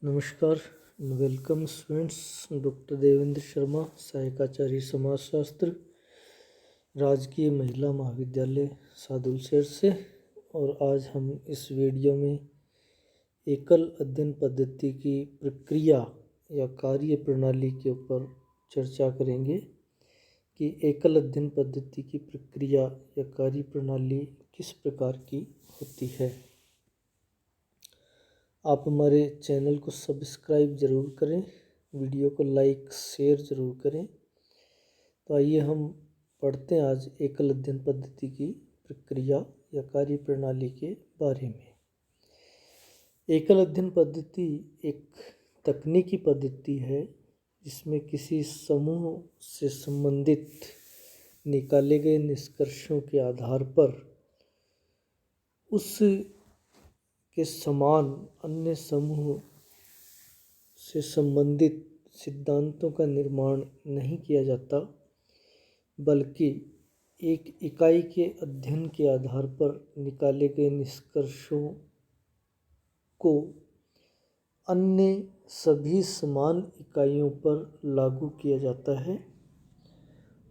नमस्कार, welcome students. Doctor Devendra Sharma, सहायकाचार्य समाजशास्त्र, राजकीय महिला महाविद्यालय सादुलशहर से। और आज हम इस वीडियो में एकल अध्ययन पद्धति की प्रक्रिया या कार्य प्रणाली के ऊपर चर्चा करेंगे कि एकल अध्ययन पद्धति की प्रक्रिया या कार्य प्रणाली किस प्रकार की होती है। आप हमारे चैनल को सब्सक्राइब ज़रूर करें, वीडियो को लाइक शेयर ज़रूर करें। तो आइए हम पढ़ते हैं आज एकल अध्ययन पद्धति की प्रक्रिया या कार्य प्रणाली के बारे में। एकल अध्ययन पद्धति एक तकनीकी पद्धति है जिसमें किसी समूह से संबंधित निकाले गए निष्कर्षों के आधार पर उस के समान अन्य समूह से संबंधित सिद्धांतों का निर्माण नहीं किया जाता, बल्कि एक इकाई के अध्ययन के आधार पर निकाले गए निष्कर्षों को अन्य सभी समान इकाइयों पर लागू किया जाता है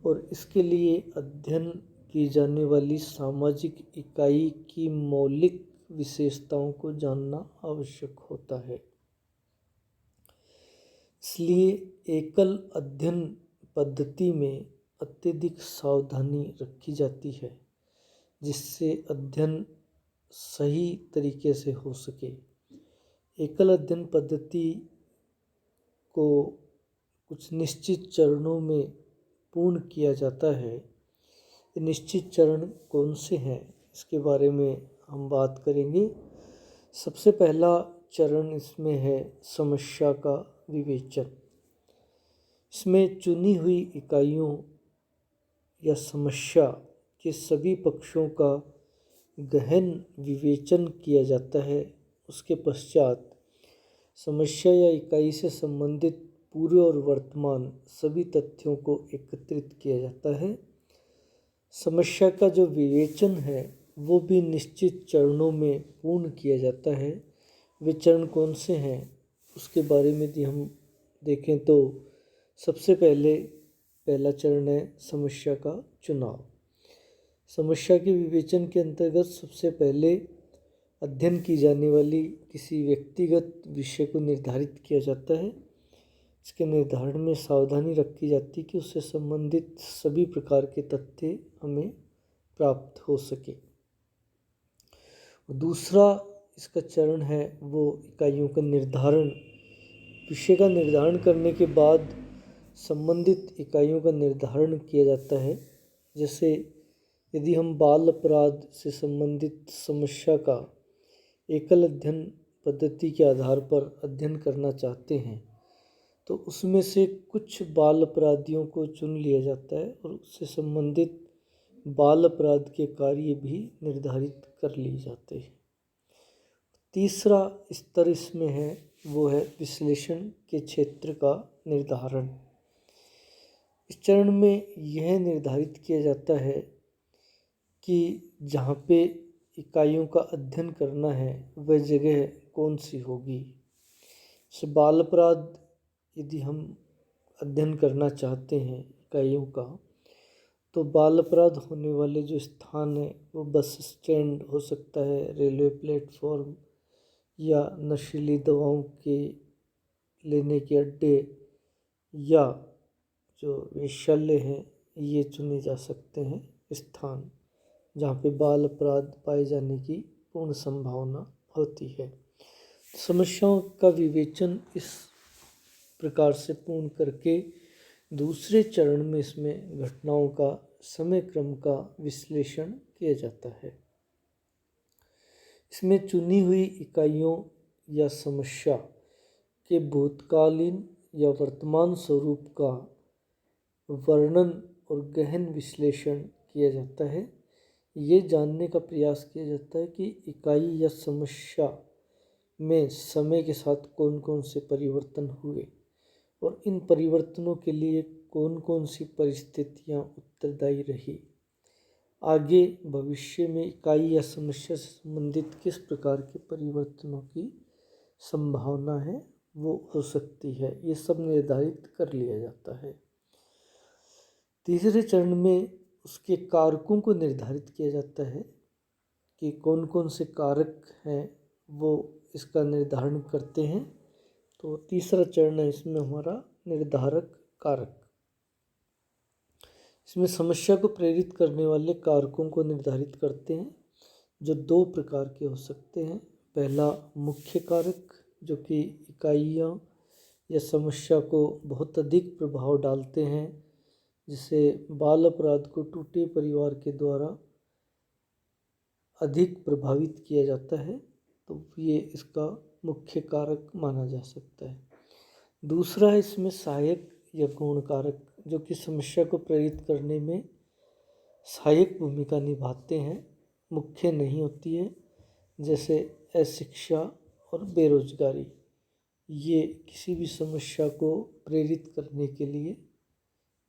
और इसके लिए अध्ययन की जाने वाली सामाजिक इकाई की मौलिक विशेषताओं को जानना आवश्यक होता है। इसलिए एकल अध्ययन पद्धति में अत्यधिक सावधानी रखी जाती है जिससे अध्ययन सही तरीके से हो सके। एकल अध्ययन पद्धति को कुछ निश्चित चरणों में पूर्ण किया जाता है। ये निश्चित चरण कौन से हैं इसके बारे में हम बात करेंगे। सबसे पहला चरण इसमें है समस्या का विवेचन। इसमें चुनी हुई इकाइयों या समस्या के सभी पक्षों का गहन विवेचन किया जाता है। उसके पश्चात समस्या या इकाई से संबंधित पूर्व और वर्तमान सभी तथ्यों को एकत्रित किया जाता है। समस्या का जो विवेचन है वो भी निश्चित चरणों में पूर्ण किया जाता है। वे चरण कौन से हैं उसके बारे में यदि हम देखें तो सबसे पहला चरण है समस्या का चुनाव। समस्या के विवेचन के अंतर्गत सबसे पहले अध्ययन की जाने वाली किसी व्यक्तिगत विषय को निर्धारित किया जाता है। इसके निर्धारण में सावधानी रखी जाती है कि उससे संबंधित सभी प्रकार के तथ्य हमें प्राप्त हो सके। दूसरा इसका चरण है वो इकाइयों का निर्धारण। विषय का निर्धारण करने के बाद संबंधित इकाइयों का निर्धारण किया जाता है। जैसे यदि हम बाल अपराध से संबंधित समस्या का एकल अध्ययन पद्धति के आधार पर अध्ययन करना चाहते हैं तो उसमें से कुछ बाल अपराधियों को चुन लिया जाता है और उससे संबंधित बाल अपराध के कार्य भी निर्धारित कर लिए जाते हैं। तीसरा स्तर इसमें है वो है विश्लेषण के क्षेत्र का निर्धारण। इस चरण में यह निर्धारित किया जाता है कि जहाँ पे इकाइयों का अध्ययन करना है वह जगह कौन सी होगी। जैसे बाल अपराध यदि हम अध्ययन करना चाहते हैं इकाइयों का तो बाल अपराध होने वाले जो स्थान है वो बस स्टैंड हो सकता है, रेलवे प्लेटफॉर्म या नशीली दवाओं के लेने के अड्डे या जो वेश्यालय हैं ये चुने जा सकते हैं स्थान जहाँ पे बाल अपराध पाए जाने की पूर्ण संभावना होती है। समस्याओं का विवेचन इस प्रकार से पूर्ण करके दूसरे चरण में इसमें घटनाओं का समय क्रम का विश्लेषण किया जाता है। इसमें चुनी हुई इकाइयों या समस्या के भूतकालीन या वर्तमान स्वरूप का वर्णन और गहन विश्लेषण किया जाता है। ये जानने का प्रयास किया जाता है कि इकाई या समस्या में समय के साथ कौन कौन से परिवर्तन हुए और इन परिवर्तनों के लिए कौन कौन सी परिस्थितियाँ उत्तरदायी रही। आगे भविष्य में इकाई या समस्या से संबंधित किस प्रकार के परिवर्तनों की संभावना है वो हो सकती है, ये सब निर्धारित कर लिया जाता है। तीसरे चरण में उसके कारकों को निर्धारित किया जाता है कि कौन कौन से कारक हैं वो इसका निर्धारण करते हैं। तो तीसरा चरण है इसमें हमारा निर्धारक कारक। इसमें समस्या को प्रेरित करने वाले कारकों को निर्धारित करते हैं, जो दो प्रकार के हो सकते हैं। पहला मुख्य कारक, जो कि इकाइयाँ या समस्या को बहुत अधिक प्रभाव डालते हैं, जिसे बाल अपराध को टूटे परिवार के द्वारा अधिक प्रभावित किया जाता है, तो ये इसका मुख्य कारक माना जा सकता है। दूसरा है इसमें सहायक या गौण कारक, जो कि समस्या को प्रेरित करने में सहायक भूमिका निभाते हैं, मुख्य नहीं होती है। जैसे अशिक्षा और बेरोजगारी, ये किसी भी समस्या को प्रेरित करने के लिए,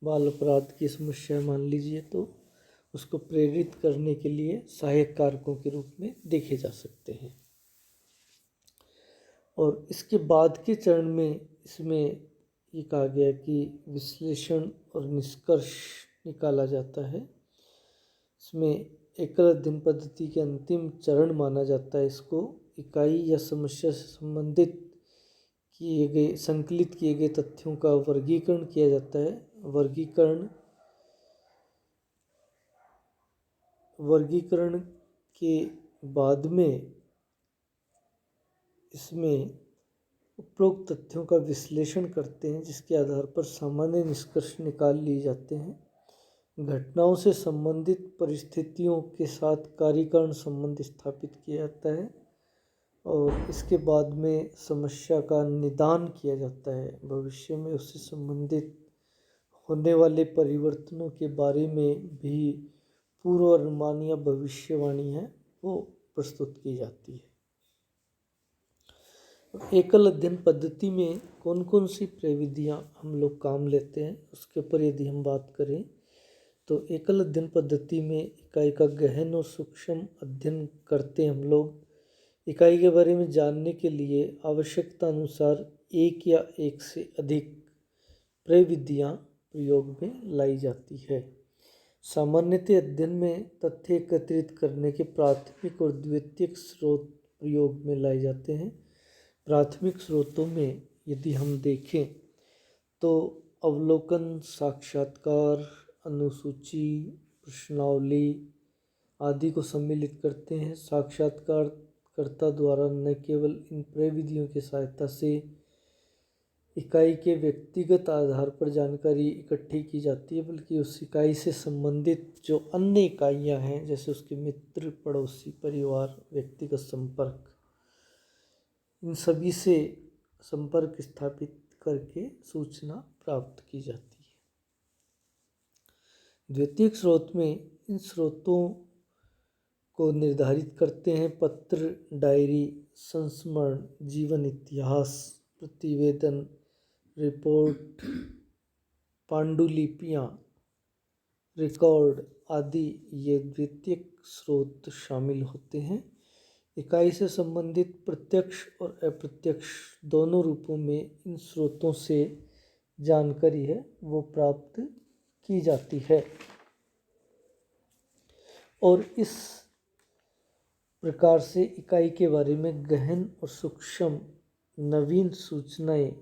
बाल अपराध की समस्या मान लीजिए, तो उसको प्रेरित करने के लिए सहायक कारकों के रूप में देखे जा सकते हैं। और इसके बाद के चरण में इसमें ये कहा गया कि विश्लेषण और निष्कर्ष निकाला जाता है। इसमें एकल अध्ययन पद्धति के अंतिम चरण माना जाता है इसको। इकाई या समस्या से संबंधित किए गए संकलित किए गए तथ्यों का वर्गीकरण किया जाता है। वर्गीकरण के बाद में इसमें उपरोक्त तथ्यों का विश्लेषण करते हैं, जिसके आधार पर सामान्य निष्कर्ष निकाल लिए जाते हैं। घटनाओं से संबंधित परिस्थितियों के साथ कार्यकारण संबंध स्थापित किया जाता है और इसके बाद में समस्या का निदान किया जाता है। भविष्य में उससे संबंधित होने वाले परिवर्तनों के बारे में भी पूर्व अनुमान या भविष्यवाणी है वो प्रस्तुत की जाती है। एकल अध्ययन पद्धति में कौन कौन सी प्रविधियाँ हम लोग काम लेते हैं, उसके ऊपर यदि हम बात करें तो एकल अध्ययन पद्धति में इकाई का गहन और सूक्ष्म अध्ययन करते हैं हम लोग। इकाई के बारे में जानने के लिए आवश्यकता अनुसार एक या एक से अधिक प्रविधियाँ प्रयोग में लाई जाती है। सामान्यतः अध्ययन में तथ्य एकत्रित करने के प्राथमिक और द्वितीयक स्रोत प्रयोग में लाए जाते हैं। प्राथमिक स्रोतों में यदि हम देखें तो अवलोकन, साक्षात्कार, अनुसूची, प्रश्नावली आदि को सम्मिलित करते हैं। साक्षात्कारकर्ता द्वारा न केवल इन प्रविधियों की सहायता से इकाई के व्यक्तिगत आधार पर जानकारी इकट्ठी की जाती है, बल्कि उस इकाई से संबंधित जो अन्य इकाइयां हैं, जैसे उसके मित्र, पड़ोसी, परिवार, व्यक्तिगत संपर्क, इन सभी से संपर्क स्थापित करके सूचना प्राप्त की जाती है। द्वितीयक स्रोत में इन स्रोतों को निर्धारित करते हैं पत्र, डायरी, संस्मरण, जीवन इतिहास, प्रतिवेदन, रिपोर्ट, पांडुलिपियाँ, रिकॉर्ड आदि। ये द्वितीयक स्रोत शामिल होते हैं। इकाई से संबंधित प्रत्यक्ष और अप्रत्यक्ष दोनों रूपों में इन स्रोतों से जानकारी है वो प्राप्त की जाती है और इस प्रकार से इकाई के बारे में गहन और सूक्ष्म नवीन सूचनाएं